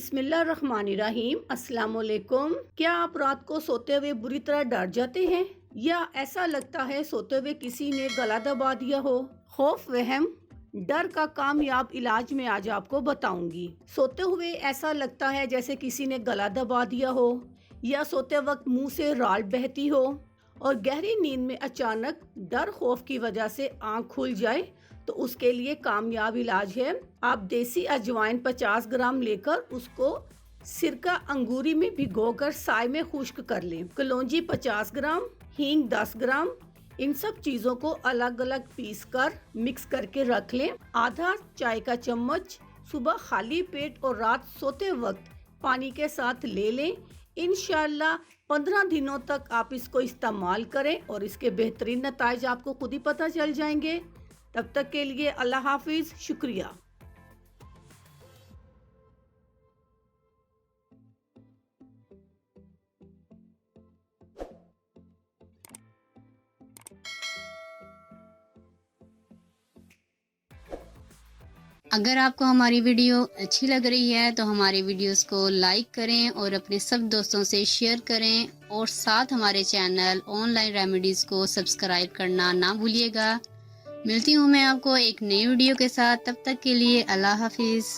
बिस्मिल्लाहिर्रहमानिर्रहीम। अस्सलाम वालेकुम। क्या आप रात को सोते हुए बुरी तरह डर जाते हैं या ऐसा लगता है सोते हुए किसी ने गला दबा दिया हो? खौफ, वहम, डर का कामयाब इलाज मैं आज आपको बताऊंगी। सोते हुए ऐसा लगता है जैसे किसी ने गला दबा दिया हो या सोते वक्त मुंह से राल बहती हो और गहरी नींद में अचानक डर खौफ की वजह से आंख खुल जाए, तो उसके लिए कामयाब इलाज है। आप देसी अजवाइन 50 ग्राम लेकर उसको सिरका अंगूरी में भिगोकर साय में खुश्क कर लें। कलौंजी 50 ग्राम, हींग 10 ग्राम, इन सब चीजों को अलग अलग पीस कर मिक्स करके रख लें। आधा चाय का चम्मच सुबह खाली पेट और रात सोते वक्त पानी के साथ ले लें। इंशाल्लाह 15 दिनों तक आप इसको इस्तेमाल करें और इसके बेहतरीन नताइज आपको खुद ही पता चल जाएंगे। तब तक के लिए अल्लाह हाफिज, शुक्रिया। अगर आपको हमारी वीडियो अच्छी लग रही है तो हमारे वीडियोस को लाइक करें और अपने सब दोस्तों से शेयर करें और साथ हमारे चैनल ऑनलाइन रेमेडीज़ को सब्सक्राइब करना ना भूलिएगा। मिलती हूँ मैं आपको एक नई वीडियो के साथ, तब तक के लिए अल्लाह हाफिज़।